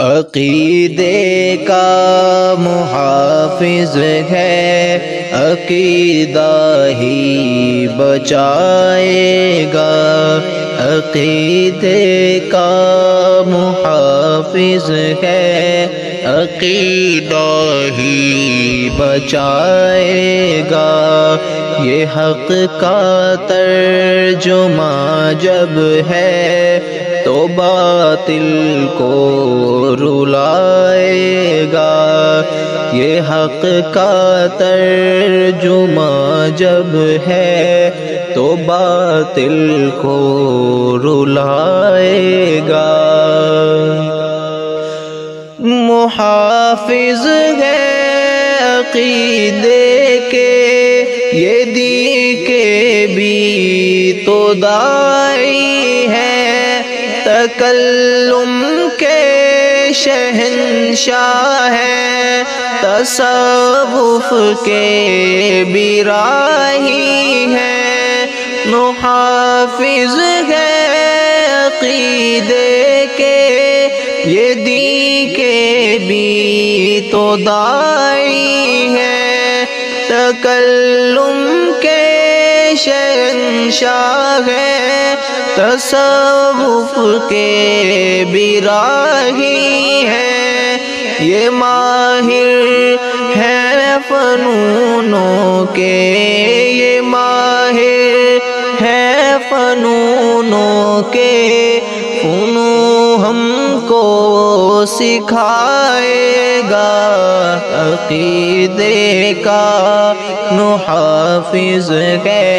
عقیدے کا محافظ ہے، عقیدہ ہی بچائے گا۔ عقیدے کا محافظ ہے، عقیدہ ہی بچائے گا۔ یہ حق کا ترجمہ جب ہے تو باطل کو رلائے گا۔ یہ حق کا ترجمہ جب ہے تو باطل کو رلائے گا۔ محافظ ہے عقیدے کے یہ دی کے بھی تو داعی ہے، تکلم کے شہنشاہ ہے، تصوف کے بھی راہی ہے۔ محافظ ہے عقیدے کے یہ دی کے بھی تو داعی ہے، تکلم کے شہنشاہ ہے، تصوف کے بھی راہی ہے۔ یہ ماہر ہے فنونوں کے، یہ ماہر ہے فنونوں کے، فنون ہم کو سکھائے گا۔ عقیدے کا محافظ ہے،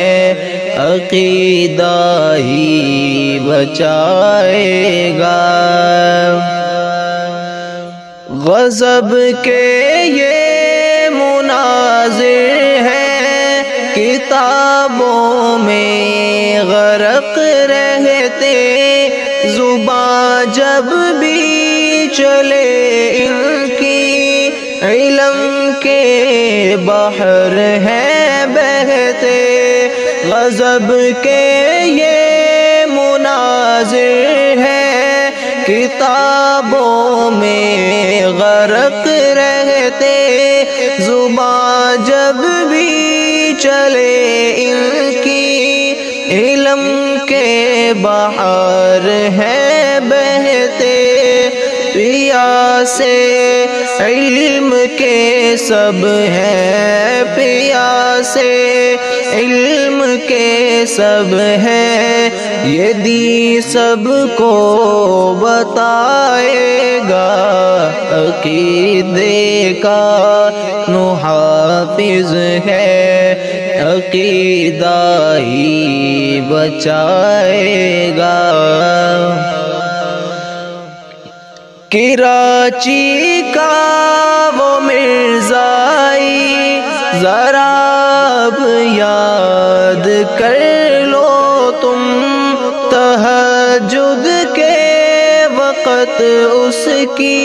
عقیدہ ہی بچائے گا۔ غضب کے یہ مناظر ہے، کتابوں میں غرق رہتے، زباں جب بھی چلے ان کی، علم کے بحر ہے بہتے۔ غضب کے یہ مناظر ہے، کتابوں میں غرق رہتے، زباں جب بھی چلے ان کی، علم کے بحر ہے بہتے۔ پیاسے علم کے سب ہیں، پیاسے علم کے سب ہیں، یہ دی سب کو بتائے گا۔ عقیدے کا محافظ ہے، عقیدہ ہی بچائے گا۔ کراچی کا وہ مرزائی ذرا اب یاد کر لو تم، تہجد کے وقت اس کی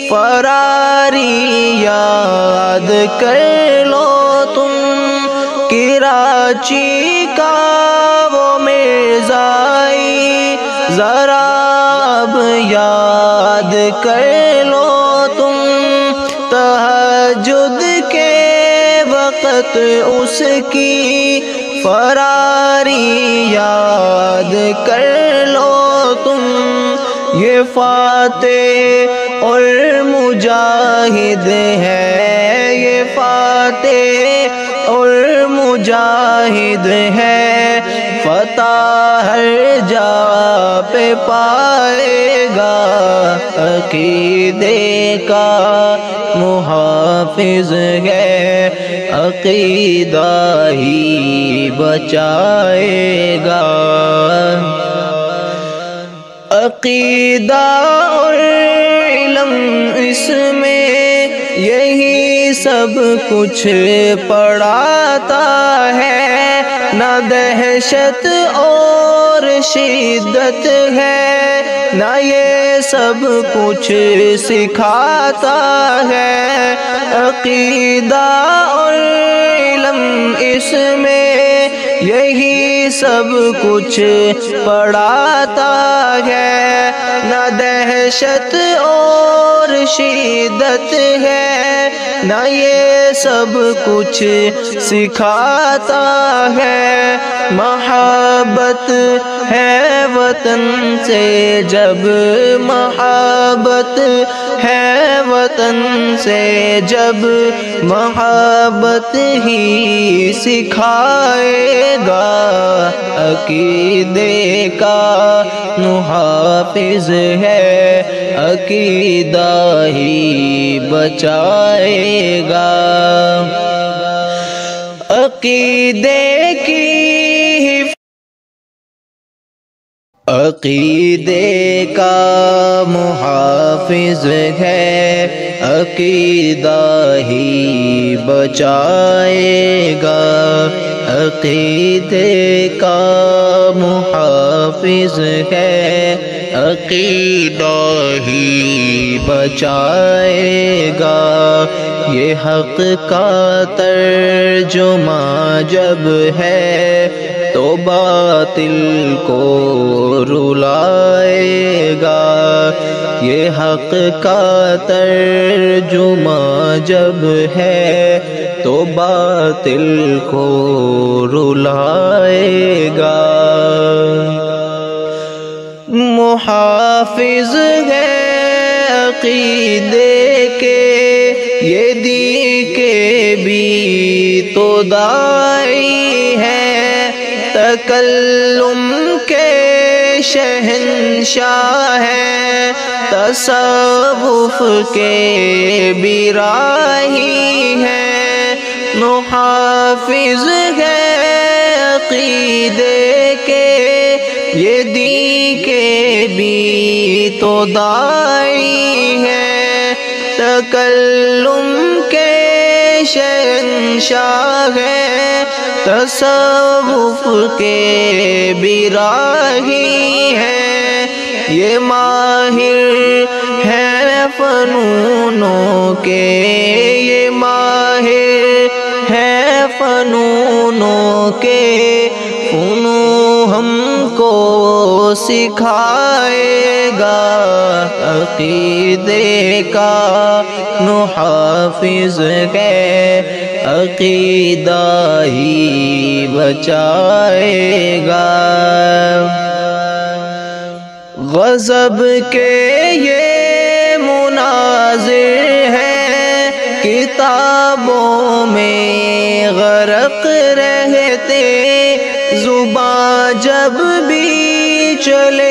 فراری یاد کر لو تم۔ کراچی کا وہ مرزائی ذرا اب یاد کر لو تم، تہجد کے وقت اس کی فراری یاد کر لو تم۔ یہ فاتح اور مجاہد ہے، یہ فاتح اور مجاہد ہے، فتح ہر جا پہ پائے گا۔ عقیدے کا محافظ ہے، عقیدہ ہی بچائے گا۔ عقیدہ اور علم اس میں یہی سب کچھ پڑھاتا ہے، نہ دہشت اور شدت ہے، نہ یہ سب کچھ سکھاتا ہے۔ عقیدہ اور علم اس میں یہی سب کچھ پڑھاتا ہے، نہ دہشت اور شدت ہے، نہ یہ سب کچھ سکھاتا ہے۔ محبت ہے وطن سے جب، محبت ہے وطن سے جب، محبت ہی سکھائے گا، عقیدے کا محافظ ہے، عقیدہ ہی بچائے گا۔ عقیدے کی عقیدے کا محافظ ہے، عقیدہ ہی بچائے گا، عقیدے کا محافظ ہے، عقیدہ ہی بچائے گا۔ یہ حق کا ترجمہ جب ہے تو باطل کو رلائے گا، یہ حق کا ترجمہ جب ہے تو باطل کو رلائے گا۔ محافظ ہے عقیدے کے یہ دی کے بھی تو داعی ہے، تکلم کے شہنشاہ ہے، تصوف کے بھی راہی ہے۔ محافظ ہے عقیدے کے یہ دی کے بھی تو داعی ہے، تکلم کے شہنشاہ ہے، تصوف کے بھی راہی ہے۔ یہ ماہر ہے فنونوں کے، یہ ماہر ہے فنونوں کے، فنون ہم کو سکھائے گا، عقیدے کا محافظ ہے، عقیدہ ہی بچائے گا۔ غضب کے یہ مناظر ہے، کتابوں میں غرق رہتے، زباں جب بھی چلے